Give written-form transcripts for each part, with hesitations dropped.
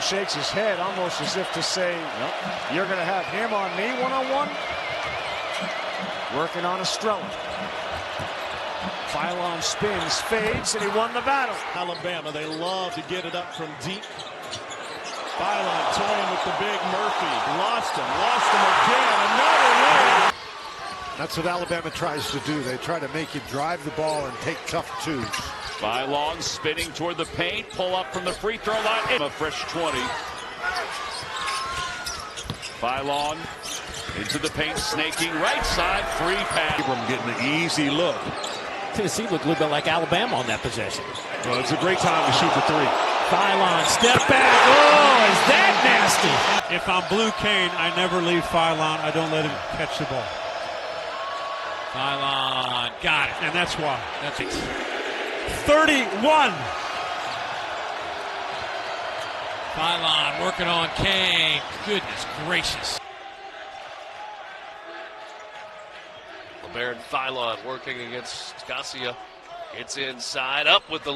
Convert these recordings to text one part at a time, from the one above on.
shakes his head almost as if to say, nope, you're going to have him on me one-on-one. Working on Estrella. Philon spins, fades, and he won the battle. Alabama, they love to get it up from deep. Philon toying with the big Murphy. Lost him again. Another layup. That's what Alabama tries to do. They try to make you drive the ball and take tough twos. Philon spinning toward the paint, pull up from the free throw line. A fresh 20. Philon into the paint, snaking right side, free pass. From getting an easy look. Tennessee looked a little bit like Alabama on that possession. Well, it's a great time to shoot the three. Philon, step back. Oh, is that nasty? If I'm Blue Cane, I never leave Philon. I don't let him catch the ball. Philon, got it. And that's why. That's it. 31. Philon working on Kane. Goodness gracious. Labaron Philon working against Scasia. It's inside, up with the...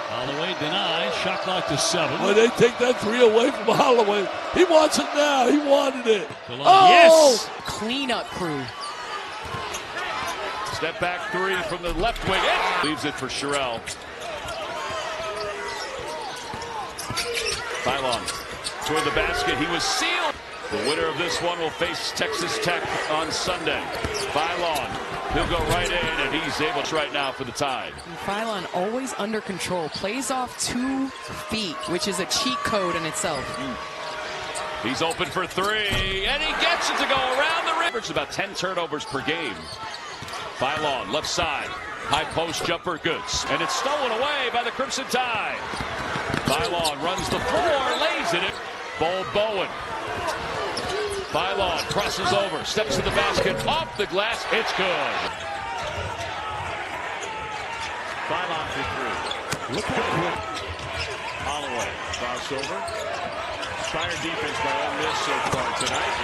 Holloway denies, shot clock to 7. When they take that three away from Holloway, he wants it now. He wanted it. Oh! Yes! Cleanup crew. Step back three from the left wing. Leaves it for Sherrill. Philon toward the basket. He was sealed. The winner of this one will face Texas Tech on Sunday. Philon, he'll go right in, and he's able to right now for the Tide. Philon always under control. Plays off 2 feet, which is a cheat code in itself. He's open for three, and he gets it to go around the rim. It's about 10 turnovers per game. Philon, left side. High post jumper, goods. And it's stolen away by the Crimson Tide. Philon runs the floor, lays it. Bowen. Philon crosses over, steps to the basket, off the glass, it's good. Philon for three. Look at it. Holloway, crossover. Fire defense by Ole Miss so far tonight.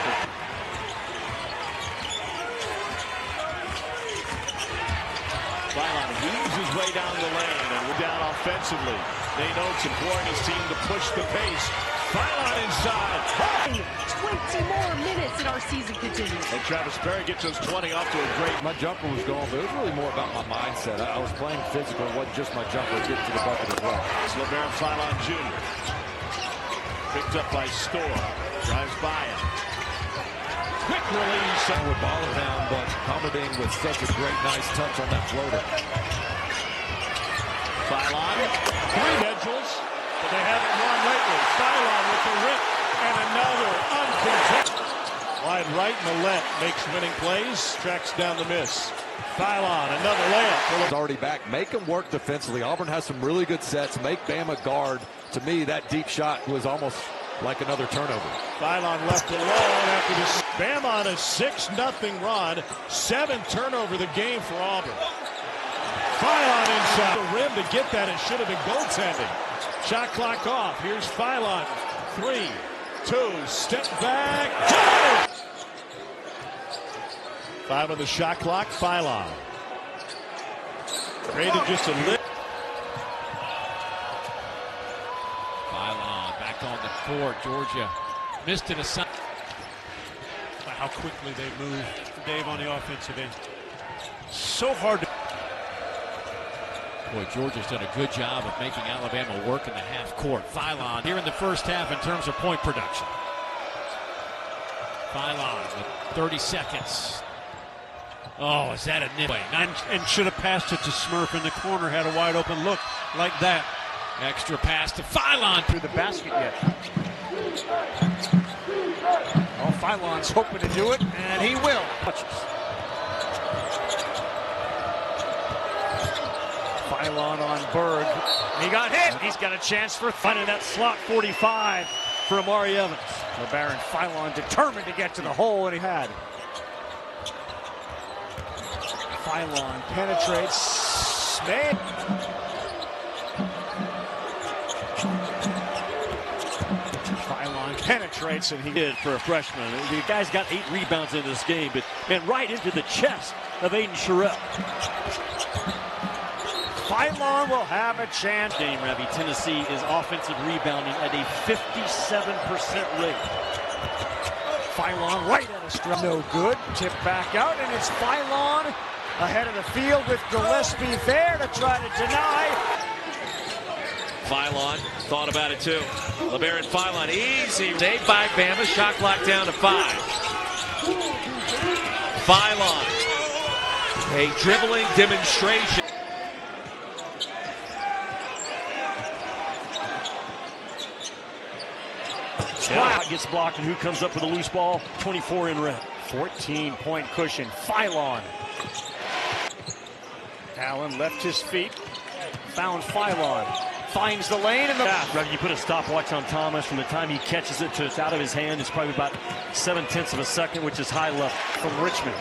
Philon weaves his way down the lane, and we're down offensively. They know it's important his team to push the pace. Philon inside. 20 more minutes and our season continues. And Travis Berry gets those 20 off to a great... My jumper was going, but it was really more about my mindset. I was playing physical. It wasn't just my jumper. Getting to the bucket as well. It's Labaron Philon Jr. Picked up by Store. Drives by him. Quick release. With ball around, but Palmerding with such a great, nice touch on that floater. Philon. 3 edges, but they haven't won lately. Philon with the rip and another uncontested. Wide right, Millette makes winning plays, tracks down the miss. Philon, another layup. It's already back. Make them work defensively. Auburn has some really good sets. Make Bama guard. To me, that deep shot was almost like another turnover. Philon left alone after this. Bama on a 6-0 run. 7 turnover the game for Auburn. Philon inside the rim to get that. It should have been goaltending. Shot clock off. Here's Philon. 3, 2, step back. Got it! 5 on the shot clock. Philon. Rated just a little. Philon back on the court. Georgia missed it aside. How quickly they move, Dave, on the offensive end. So hard to... Boy, Georgia's done a good job of making Alabama work in the half court. Philon here in the first half in terms of point production. Philon with 30 seconds. Oh, is that a nip? And should have passed it to Smurf in the corner, had a wide open look like that. Extra pass to Philon. Through the basket yet. Oh, Philon's hoping to do it, and he will. Philon on Berg. He got hit. He's got a chance for finding that slot 45 for Amari Evans. Labaron Philon determined to get to the hole, and he had. Philon penetrates. Man. Philon penetrates, and he did for a freshman. The guy's got 8 rebounds in this game, but man, right into the chest of Aiden Sherrill. Philon will have a chance. Game, Ravi. Tennessee is offensive rebounding at a 57% rate. Philon right at a strike. No good. Tip back out, and it's Philon ahead of the field with Gillespie there to try to deny. Philon thought about it too. Labaron Philon, easy. Saved by Bama. Shot clock down to 5. Philon, a dribbling demonstration. Wow. Gets blocked, and who comes up with a loose ball? 24 in red. 14-point cushion. Philon. Allen left his feet. Found Philon. Finds the lane in the back. You put a stopwatch on Thomas from the time he catches it to it's out of his hand. It's probably about 0.7 of a second, which is high left from Richmond.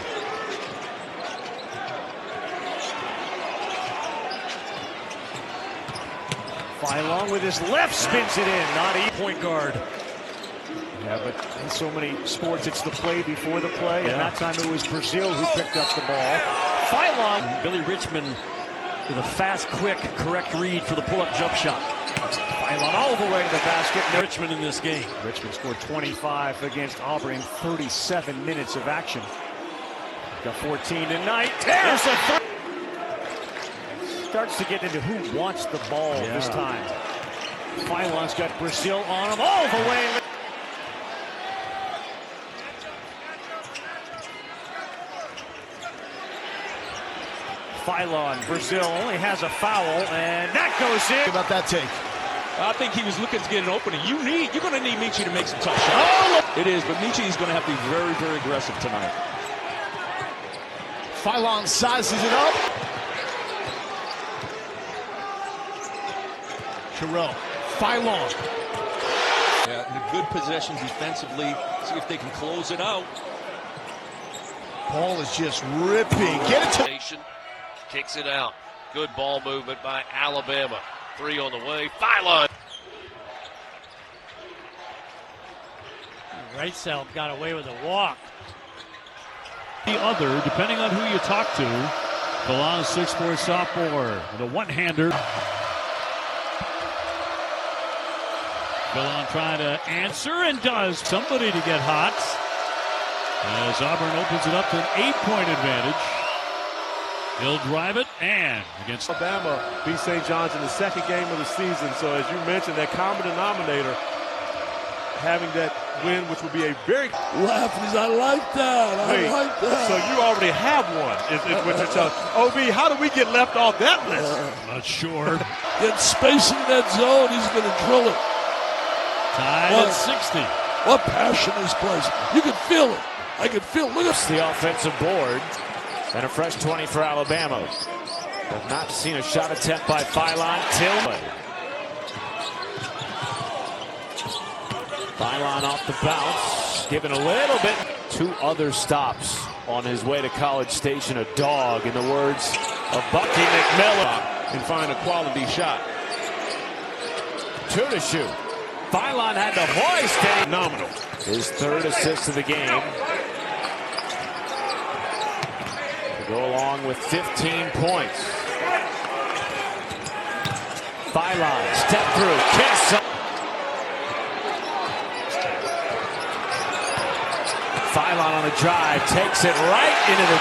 Philon with his left spins it in. Not a point guard. Yeah, but in so many sports, it's the play before the play. Yeah. And that time it was Brazil who picked up the ball. Philon. Billy Richmond with a fast, quick, correct read for the pull-up jump shot. Philon all the way to the basket. No. Richmond in this game. Richmond scored 25 against Auburn in 37 minutes of action. Got 14 tonight. There's a third. Starts to get into who wants the ball this time. Philon's got Brazil on him all the way. Philon, Brazil only has a foul, and that goes in. About that take. I think he was looking to get an opening. You're going to need Michi to make some tough shots. It is, but Michi is going to have to be very, very aggressive tonight. Philon sizes it up. Terrell. Philon. Yeah, in a good possession defensively. See if they can close it out. Ball is just ripping. Get it to. Kicks it out. Good ball movement by Alabama. 3 on the way. Philon. Right side got away with a walk. The other, depending on who you talk to, Philon, 6'4" sophomore, with a one-hander. Philon trying to answer and does. Somebody to get hot. As Auburn opens it up to an 8-point advantage. He'll drive it, and against Alabama beat St. John's in the second game of the season. So as you mentioned, that common denominator, having that win, which would be a very Laughing, I like that. I like that. So you already have one. OB, how do we get left off that list? Not sure. Get space in that zone. He's going to drill it. Tied at 60. What passion is place. You can feel it. I can feel it. Look at the offensive board. And a fresh 20 for Alabama. Have not seen a shot attempt by Philon till. Philon off the bounce, given a little bit. 2 other stops on his way to College Station. A dog, in the words of Bucky McMillan. And find a quality shot. 2 to shoot. Philon had the hoist. Phenomenal. His 3rd assist of the game. To go along with 15 points. Philon, step through, kiss. Philon on the drive, takes it right into the.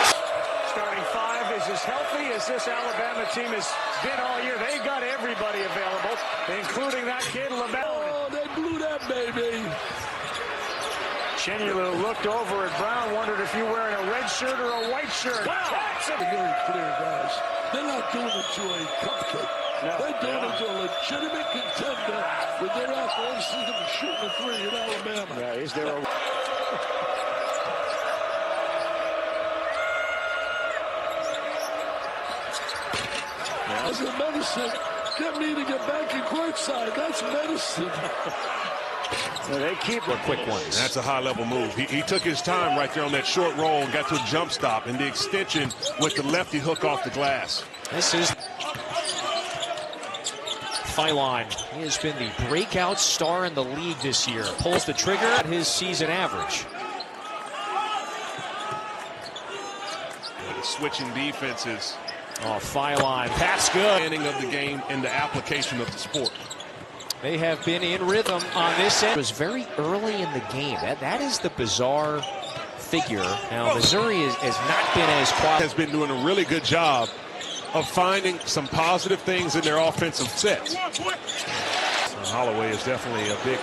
Starting 5 is as healthy as this Alabama team has been all year. They got everybody available, including that kid, Labaron. Oh, they blew that baby. Chenulu looked over at Brown, wondered if you're wearing a red shirt or a white shirt. Wow. They're very clear, guys. They're not doing it to a cupcake. No. They're doing it to a legitimate contender with their athleticism and shooting a 3 in Alabama. Yeah, is there a... That's a medicine. Get me to get back in courtside. That's medicine. They keep a quick one. That's a high-level move. He took his time right there on that short roll and got to a jump stop, and the extension with the lefty hook off the glass. This is Philon. He has been the breakout star in the league this year. Pulls the trigger at his season average. The switching defenses Oh, Philon, that's good. Ending of the game and the application of the sport. They have been in rhythm on this end. It was very early in the game. That is the bizarre figure. Now, Missouri has not been as quiet. Has been doing a really good job of finding some positive things in their offensive sets. Holloway is definitely a big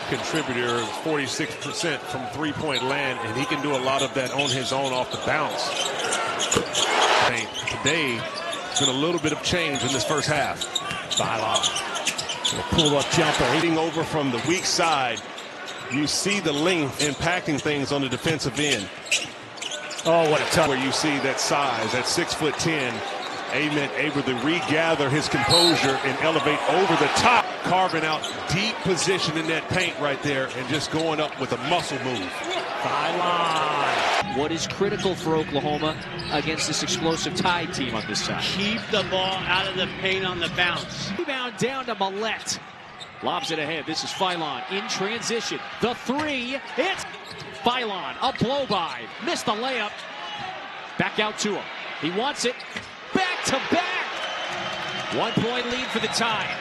contributor, 46% from three-point land, and he can do a lot of that on his own off the bounce. Today, it's been a little bit of change in this first half. Philon, pull-up jumper. Hitting over from the weak side, you see the length impacting things on the defensive end. Oh, what a tough. Where you see that size, that 6'10", able to regather his composure and elevate over the top, carving out deep position in that paint right there and just going up with a muscle move. Philon. What is critical for Oklahoma against this explosive Tide team on this side? Keep the ball out of the paint on the bounce. Rebound down to Millette. Lobs it ahead. This is Philon in transition. The three. It's Philon. A blow by. Missed the layup. Back out to him. He wants it. Back to back. 1 point lead for the Tide.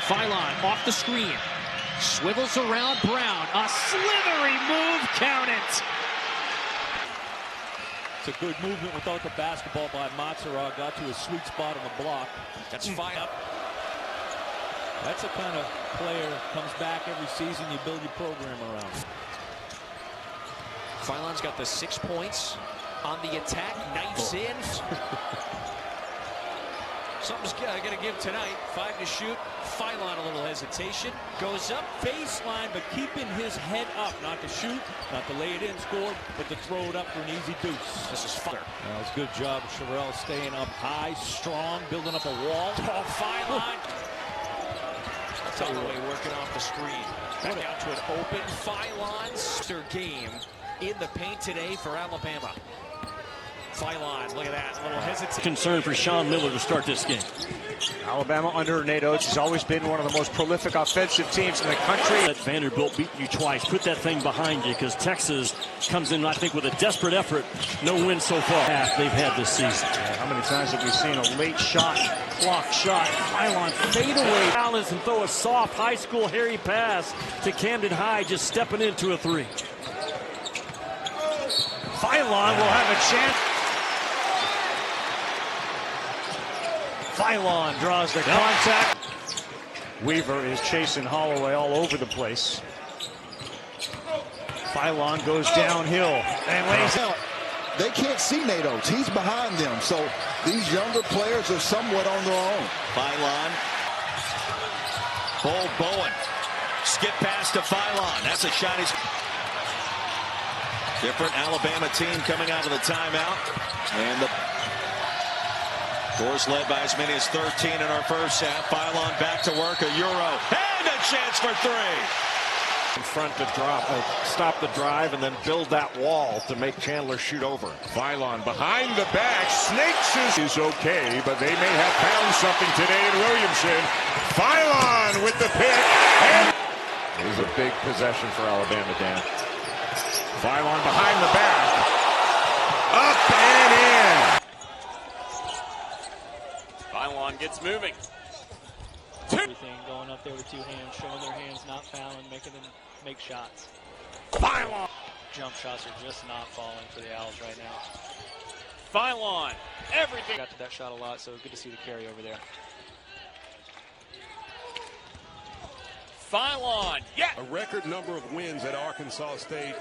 Philon off the screen. Swivels around Brown. A slithery move. Count it. It's a good movement without the basketball by Matsura. Got to his sweet spot on the block. That's fire. That's the kind of player comes back every season you build your program around. Philon's got the 6 points on the attack. Knifes in. Something's going to give tonight. 5 to shoot. Philon a little hesitation. Goes up baseline, but keeping his head up. Not to shoot, not to lay it in, score, but to throw it up for an easy deuce. This is fire. That was a good job of Sherrell staying up high, strong, building up a wall. Tall Philon. Holloway working off the screen. Back out to an open Philon's their game in the paint today for Alabama. Philon, look at that. A little hesitation. Concern for Sean Miller to start this game. Alabama under Nate Oates has always been one of the most prolific offensive teams in the country. Let Vanderbilt beat you twice. Put that thing behind you because Texas comes in, I think, with a desperate effort. No win so far. Half they've had this season. How many times have we seen a late shot, clock shot, Philon fade away, balance and throw a soft high school hairy pass to Camden High, just stepping into a three. Philon will have a chance. Philon draws the contact. Weaver is chasing Holloway all over the place. Philon goes downhill and lays out. They can't see Nate Oates. He's behind them. So these younger players are somewhat on their own. Philon. Bowen. Skip pass to Philon. That's a shot. Different Alabama team coming out of the timeout. And the course led by as many as 13 in our first half. Philon back to work, a Euro, and a chance for three. In front to stop the drive and then build that wall to make Chandler shoot over. Philon behind the back, snakes is okay, but they may have found something today in Williamson. Philon with the pick. And it was a big possession for Alabama, Dan. Philon behind the back. Up and in. Philon gets moving. Everything going up there with 2 hands, showing their hands, not fouling, making them make shots. Philon. Jump shots are just not falling for the Owls right now. Philon. Everything. Got to that shot a lot, so good to see the carry over there. Philon. Yeah. A record number of wins at Arkansas State.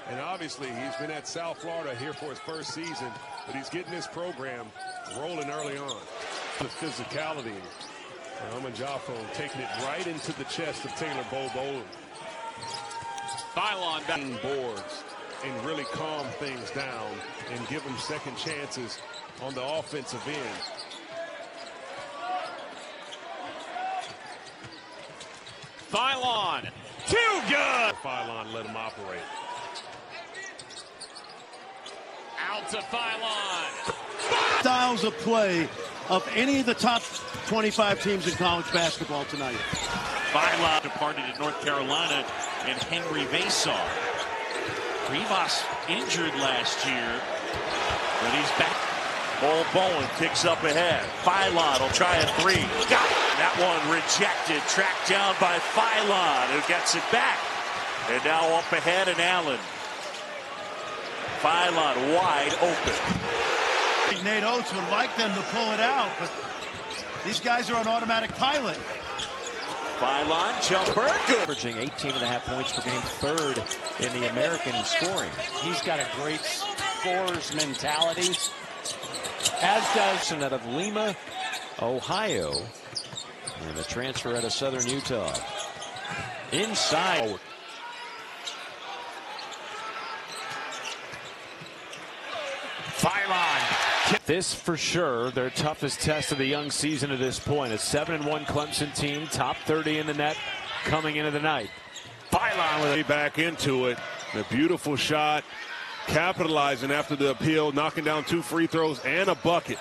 And obviously, he's been at South Florida here for his first season, but he's getting his program rolling early on. The physicality. Herman Jaffe taking it right into the chest of Taylor Bowen. Philon back boards and really calm things down and give them second chances on the offensive end. Philon. Too good. Philon let him operate. Out to Philon. Styles of play of any of the top 25 teams in college basketball tonight. Philon departed to North Carolina and Henry Vasar. Rivas injured last year, but he's back. Bol Bowen kicks up ahead. Philon will try a three. Got it. That one rejected. Tracked down by Philon, who gets it back. And now up ahead, and Allen. Philon wide open. Nate Oates would like them to pull it out, but these guys are on automatic pilot. Philon jumper, good. Averaging 18.5 points per game, third in the American scoring. He's got a great scorer's mentality, as does out of Lima, Ohio, and a transfer out of Southern Utah. Inside. Philon. This for sure their toughest test of the young season to this point. A 7-1 Clemson team, top 30 in the net coming into the night. Philon with it. Back into it. A beautiful shot. Capitalizing after the appeal, knocking down 2 free throws and a bucket.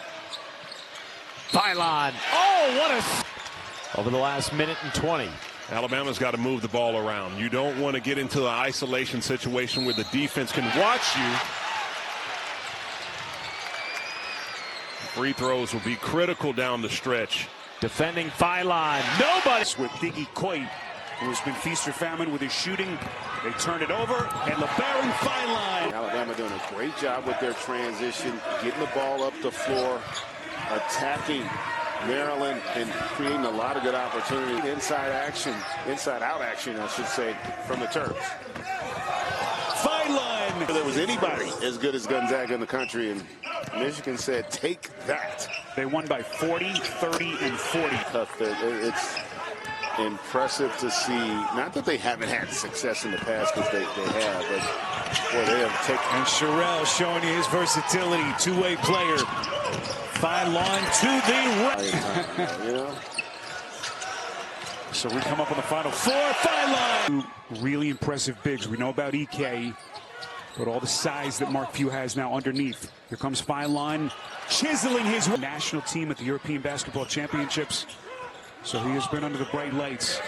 Philon. Oh, what a... Over the last minute and 20. Alabama's got to move the ball around. You don't want to get into an isolation situation where the defense can watch you. Free throws will be critical down the stretch. Defending Philon. Nobody. With Diggy Coit, who has been feast or famine with his shooting. They turn it over, and Labaron Philon. Alabama doing a great job with their transition, getting the ball up the floor, attacking Maryland, and creating a lot of good opportunity. Inside out action, I should say, from the Terps. Philon. If there was anybody as good as Gonzaga in the country, and Michigan said, take that. They won by 40, 30, and 40. It's impressive to see, not that they haven't had success in the past, because they have, but boy, they have taken. And Sherrell showing you his versatility, two-way player. Philon to the right. You know? So we come up on the Final Four. Philon. Really impressive bigs. We know about EK, but all the size that Mark Few has now underneath. Here comes Philon, chiseling his national team at the European Basketball Championships. So he has been under the bright lights.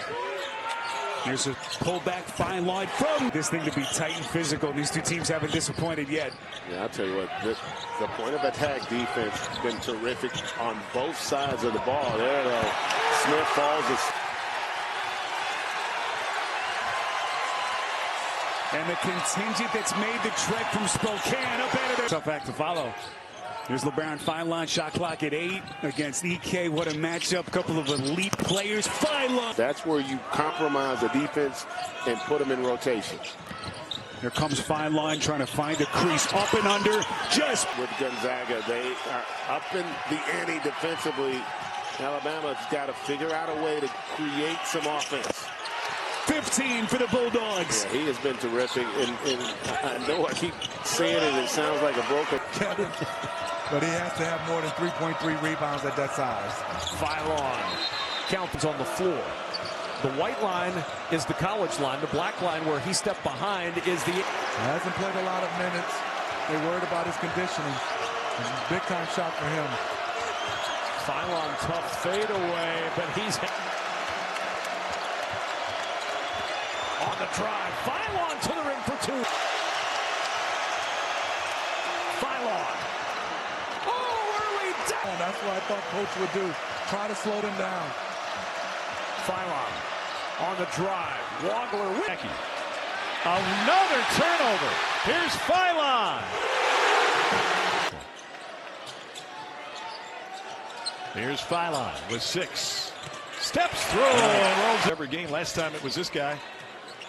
Here's a pullback Philon from this thing to be tight and physical. These two teams haven't disappointed yet. Yeah, I'll tell you what, the point of attack defense has been terrific on both sides of the ball. There, though, Smith falls. And the contingent that's made the trek from Spokane up out of there. Tough act to follow. There's Labaron Philon, shot clock at 8 against EK. What a matchup. Couple of elite players. Philon. That's where you compromise the defense and put them in rotation. Here comes Philon trying to find a crease. Up and under. Just with Gonzaga, they are up in the ante defensively. Alabama's got to figure out a way to create some offense. 15 for the Bulldogs. Yeah, he has been terrific. And I know I keep saying it. It sounds like a broken. But he has to have more than 3.3 rebounds at that size. Philon counts on the floor. The white line is the college line. The black line where he stepped behind is the... Hasn't played a lot of minutes. They're worried about his conditioning. Big time shot for him. Philon tough fade away, but he's... On the drive, Philon to the rim for 2. Philon. Oh, early down. That's what I thought Coach would do. Try to slow them down. Philon on the drive. Wagler with another turnover. Here's Philon. Here's Philon with 6. Steps through and rolls every game. Last time it was this guy,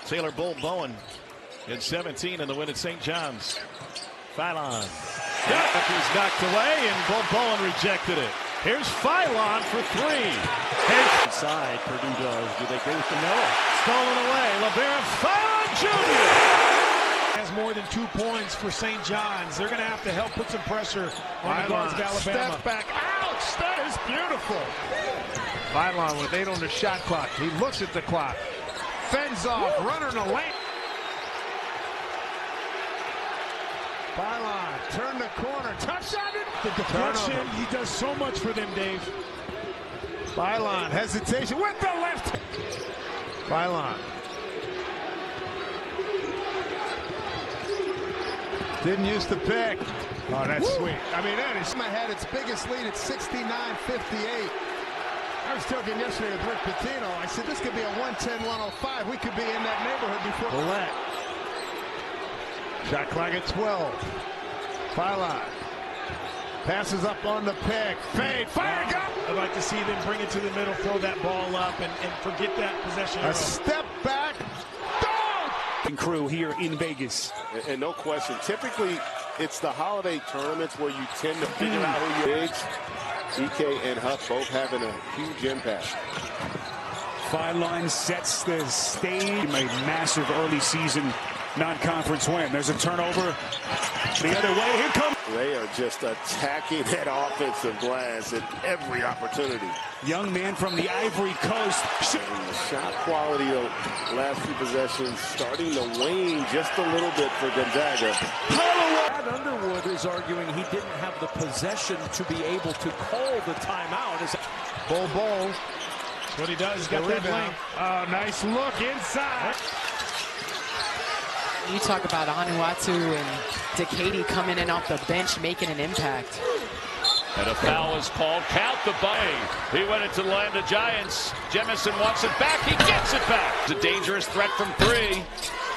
Taylor Bol Bowen, in 17 in the win at St. John's. Philon. Is knocked away, and Bol Bowen rejected it. Here's Philon for 3. Inside, Purdue does. Do they go with the no? Stolen away. Labaron Philon Jr. Has more than 2 points for St. John's. They're going to have to help put some pressure on the guards of Alabama. Step back. Ouch! That is beautiful. Philon with 8 on the shot clock. He looks at the clock. Fends off. Runner in the lane. Philon turn the corner. Touchdown. The deflection. He does so much for them, Dave. Philon hesitation with the left. Philon. Didn't use the pick. Oh, that's sweet. I mean, that is. Had its biggest lead at 69-58. I was talking yesterday with Rick Pitino. I said this could be a 110-105. We could be in that neighborhood before. Bullet. Shot clock at 12. Philon. Passes up on the pick. Fade. Fire. Go. I'd like to see them bring it to the middle, throw that ball up, and forget that possession. A step back. Crew here in Vegas. And no question, typically it's the holiday tournaments where you tend to figure out who your bigs. EK and Huff both having a huge impact. Philon sets the stage. A massive early season non-conference win. There's a turnover the other way. Here comes. They are just attacking that offensive glass at every opportunity. Young man from the Ivory Coast. And the shot quality of last few possessions starting to wane just a little bit for Gonzaga. Brad Underwood is arguing he didn't have the possession to be able to call the timeout. Bol. That's what he does. He's got that length. Oh, nice look inside. You talk about Anuatu and Decady coming in off the bench, making an impact. And a foul is called. Count the buy. He went into the land of Giants. Jemison wants it back. He gets it back. It's a dangerous threat from three.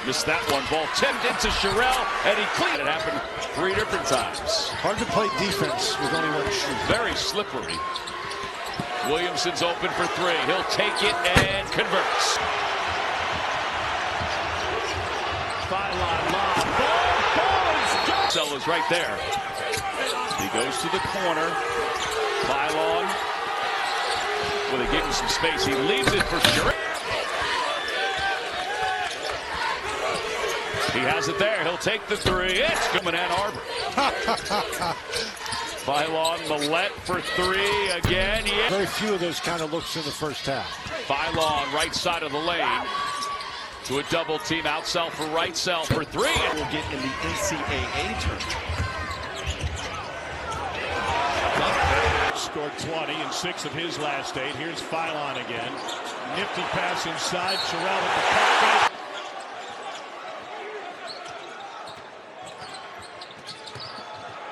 Missed that one. Ball tipped into Sherrill, and he cleaned it. Happened 3 different times. Hard to play defense with only one shoot. Very slippery. Williamson's open for 3. He'll take it and converts. Ball is right there. He goes to the corner. Philon. Well, they gave him some space. He leaves it for Sherrill. He has it there. He'll take the 3. It's coming Ann Arbor. Philon, Millette for 3 again. Yeah. Very few of those kind of looks in the first half. Philon, right side of the lane. To a double team, out cell for right cell for 3. We'll get in the NCAA tournament. Scored 20 in 6 of his last 8. Here's Philon again. Nifty pass inside. Sherrill at the pocket.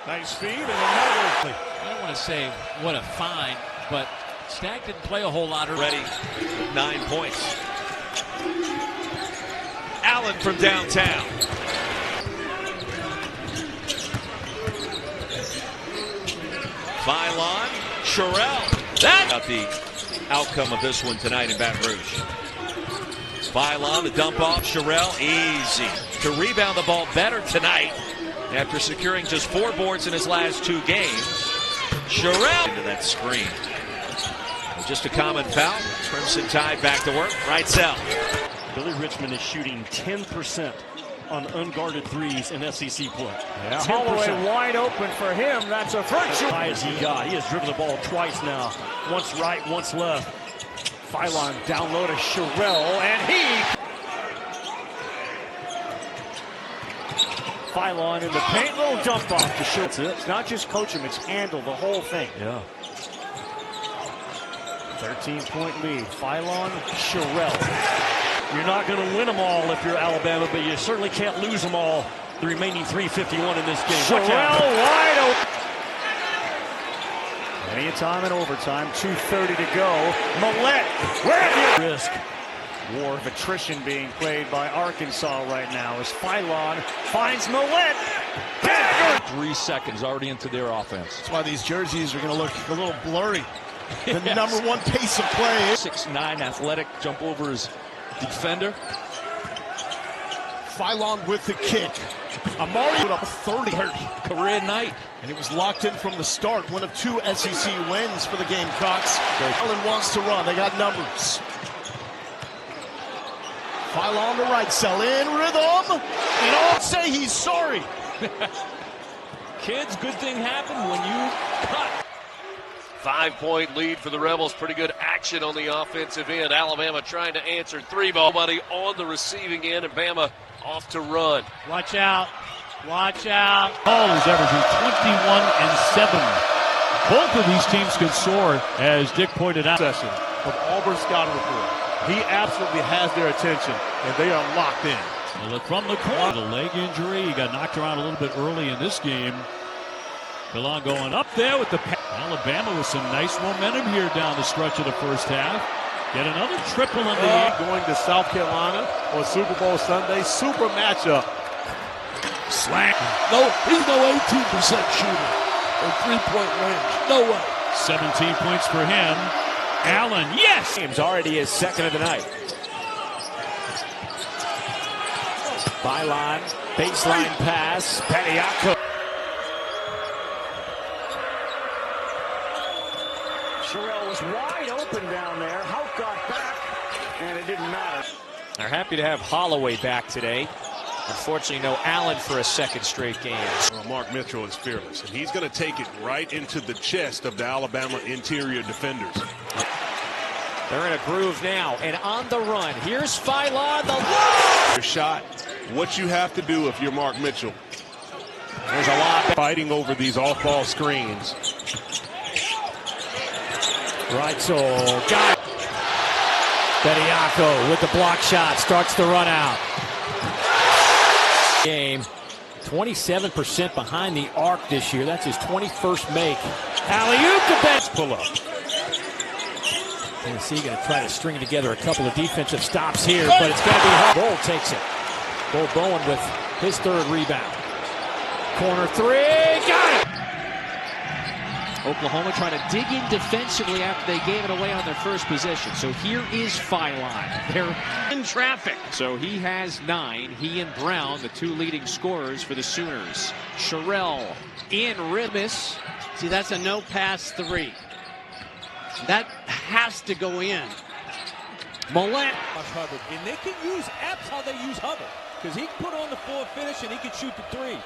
Nice feed and another. I don't want to say what a find, but Stack didn't play a whole lot already. With 9 points. Allen from downtown. Philon, Sherrill. That's about the outcome of this one tonight in Baton Rouge. Philon, the dump off, Sherrill, easy. To rebound the ball better tonight after securing just 4 boards in his last 2 games. Sherrill into that screen. Just a common foul. Crimson Tide back to work. Right cell. Billy Richmond is shooting 10% on unguarded threes in SEC play. Yeah, Holloway wide open for him. That's a first. High as he got. He has driven the ball twice now. Once right, once left. Philon down low to Sherrill, and he. Philon in the paint, little jump off to shoot. It's not just coach him, it's handle the whole thing. Yeah. 13-point lead. Philon, Sherrill. You're not going to win them all if you're Alabama, but you certainly can't lose them all. The remaining 3:51 in this game. Sherrill wide open. Plenty of time in overtime. 2:30 to go. Millette, where have you? Risk. War of attrition being played by Arkansas right now as Philon finds Millette. 3 seconds already into their offense. That's why these jerseys are going to look a little blurry. The number 1 pace of play. 6'9", athletic, jump over his defender. Philon with the kick. Amari put up 30. Career night. And it was locked in from the start. One of 2 SEC wins for the Gamecocks. Allen wants to run. They got numbers. Philon the right cell in rhythm. And all say he's sorry. Kids, good thing happened when you cut. 5-point lead for the Rebels. Pretty good action on the offensive end. Alabama trying to answer 3 ball. Nobody on the receiving end, and Bama off to run. Watch out. Watch out. Hall is averaging 21 and 7. Both of these teams can soar, as Dick pointed out. Of Auburn scouting report. He absolutely has their attention, and they are locked in. Well, from the corner, the leg injury. He got knocked around a little bit early in this game. Philon going up there with the Alabama with some nice momentum here down the stretch of the first half. Get another triple in the game. Going to South Carolina on Super Bowl Sunday. Super matchup. Slam. No, he's no 18% shooter in three-point range. No way. 17 points for him. Allen, yes! James already his second of the night. Philon, baseline pass. Pediaco. Sherrill was wide open down there. Hout got back, and it didn't matter. They're happy to have Holloway back today. Unfortunately, no Allen for a second straight game. Well, Mark Mitchell is fearless, and he's going to take it right into the chest of the Alabama interior defenders. They're in a groove now, and on the run. Here's Philon, the lob! Your shot, what you have to do if you're Mark Mitchell. There's a lot. Fighting over these off-ball screens. Right, so got it. Bediako with the block shot, starts the run out. Game 27% behind the arc this year. That's his 21st make. Alley-oop to bench pull-up. Tennessee going to try to string together a couple of defensive stops here, but it's going to be hard. Bull takes it. Bull Bowen with his third rebound. Corner three, got it! Oklahoma trying to dig in defensively after they gave it away on their first possession. So here is Philon. They're in traffic. So he has 9. He and Brown, the two leading scorers for the Sooners. Sherrill in Ribis. See, that's a no-pass 3. That has to go in. Millett. Hubbard, and they can use apps how they use Hubbard, because he can put on the full finish and he can shoot the 3.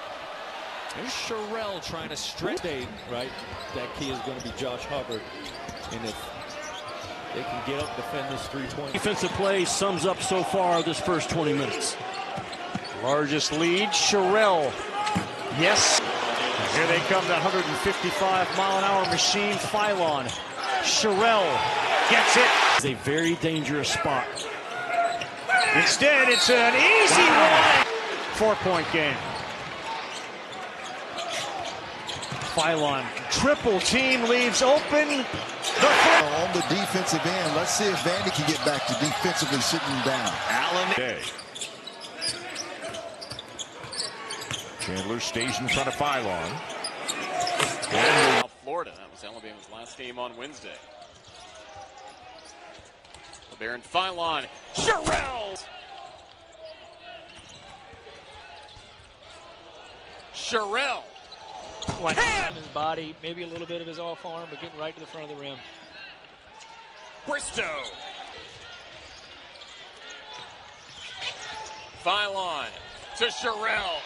There's Sherrill trying to stretch. Right, that key is going to be Josh Hubbard, and if they can get up and defend this 3-point. Defensive play sums up so far this first 20 minutes. Largest lead, Sherrill. Yes. Here they come, that 155-mile-an-hour machine, Philon. Sherrill gets it. It's a very dangerous spot. Instead, it's an easy one. 4-point game. Philon, triple team leaves open. On the defensive end, let's see if Vandy can get back to defensively sitting down. Allen. Chandler stays in front of Philon. South Florida, that was Alabama's last game on Wednesday. Labaron Philon, Sherrill! Sherrill! His body, maybe a little bit of his off arm, but getting right to the front of the rim. Bristow. Philon to Sherrill.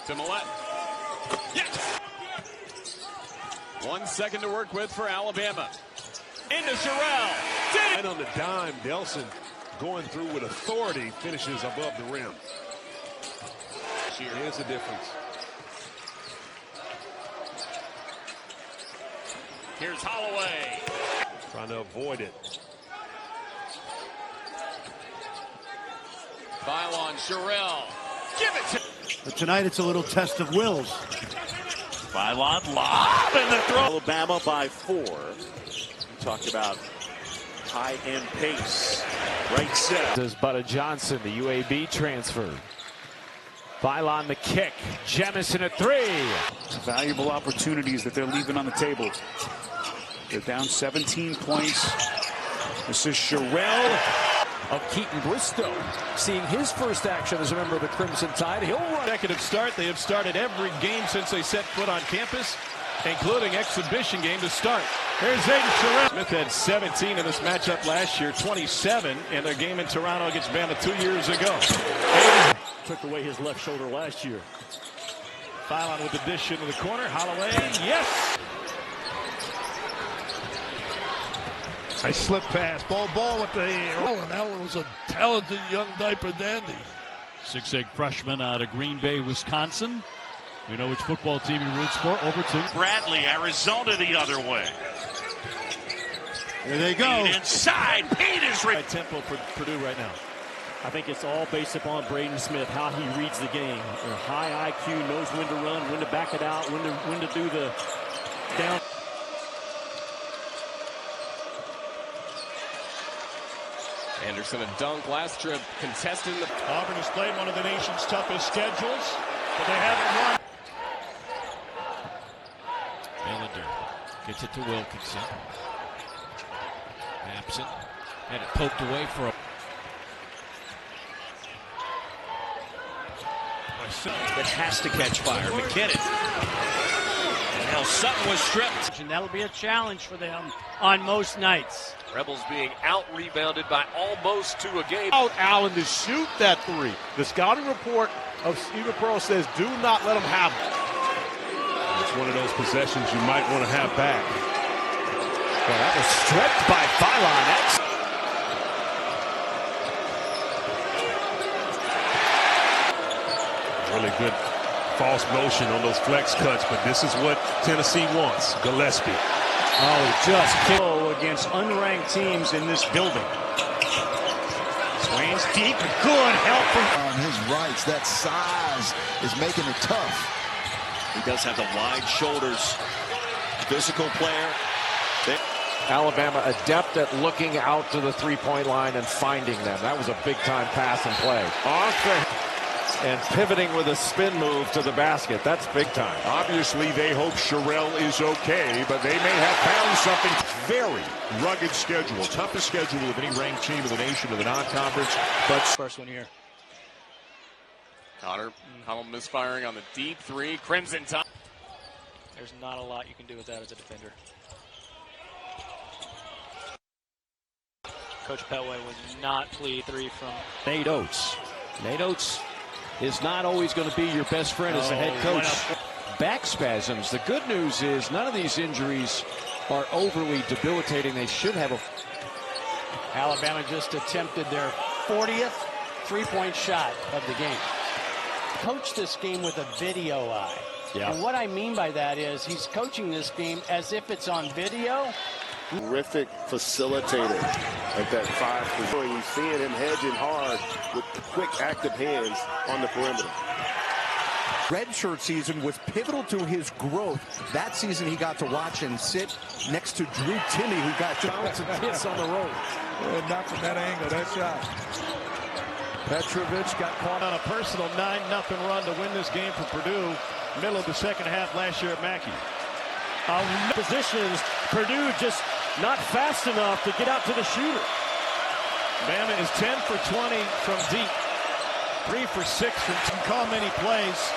To Millett. Yes! 1 second to work with for Alabama. Into Sherrill. And on the dime, Nelson going through with authority, finishes above the rim. Here's the difference. Here's Holloway. Trying to avoid it. Philon, Sherrill. Give it to. But tonight it's a little test of wills. Philon lob and the throw. Alabama by 4. We talked about high-end pace. Right set. This is Butta Johnson, the UAB transfer. Philon the kick. Jemison a 3. Valuable opportunities that they're leaving on the table. They're down 17 points. This is Sherrill. Of Keaton Bristow, seeing his first action as a member of the Crimson Tide. He'll run. Consecutive start. They have started every game since they set foot on campus, including exhibition game to start. Here's Aiden Sherrill. Smith had 17 in this matchup last year, 27 in their game in Toronto against Bama 2 years ago. Aiden took away his left shoulder last year. Philon with the dish into the corner. Holloway, yes! I slip past. Ball with the and that one was a talented young diaper dandy. 6'8" freshman out of Green Bay, Wisconsin. We know which football team he roots for. Overton. Bradley, Arizona the other way. There they go. Inside, Pete is right tempo for Purdue right now. I think it's all based upon Braden Smith, how he reads the game. High IQ, knows when to run, when to back it out, when to do the down. Anderson a dunk last trip, contesting the. Auburn has played one of the nation's toughest schedules, but they haven't won. Belander gets it to Wilkinson. Absent. Had it poked away for a. That has to catch fire. McKinnon. And now Sutton was stripped. And that'll be a challenge for them on most nights. Rebels being out-rebounded by almost 2 a game. Out Allen to shoot that three. The scouting report of Stephen Pearl says do not let him have it. It's one of those possessions you might want to have back. Well, that was stripped by Philon. That's really good false motion on those flex cuts, but this is what Tennessee wants. Gillespie. Oh, just kill against unranked teams in this building. Swain's deep, good help from on his rights. That size is making it tough. He does have the wide shoulders. Physical player. Alabama adept at looking out to the three-point line and finding them. That was a big-time pass and play. And pivoting with a spin move to the basket. That's big time. Obviously, they hope Sherelle is okay, but they may have found something. Very rugged schedule. Toughest schedule of any ranked team in the nation of the non-conference. But First one here. Connor misfiring on the deep three. Crimson top. There's not a lot you can do with that as a defender. Coach Petway was not pleased. 3 from Nate Oates. Nate Oates is not always going to be your best friend as a head coach. Back spasms. The good news is none of these injuries are overly debilitating. They should have a. Alabama just attempted their 40th three-point shot of the game. Coach this game with a video eye. Yeah. And what I mean by that is he's coaching this game as if it's on video. Terrific facilitator at that 5 point. You're seeing him hedging hard with quick, active hands on the perimeter. Redshirt season was pivotal to his growth. That season he got to watch and sit next to Drew Timme, who got to bounce and kiss on the road. Not from that angle, that shot. Petrovic got caught on a personal 9-0 run to win this game for Purdue. Middle of the second half last year at Mackey. Positions, Purdue just not fast enough to get out to the shooter. Bama is 10 for 20 from deep. 3 for 6 from call many plays.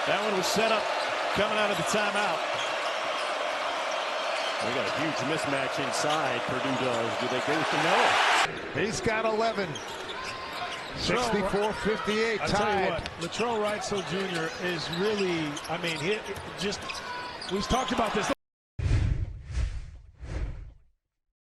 That one was set up coming out of the timeout. We got a huge mismatch inside. Purdue does. Do they go with the no? He's got 11. 64-58 I tell you tied. what, Latrell Wrightsell Jr. is really, I mean, we've talked about this.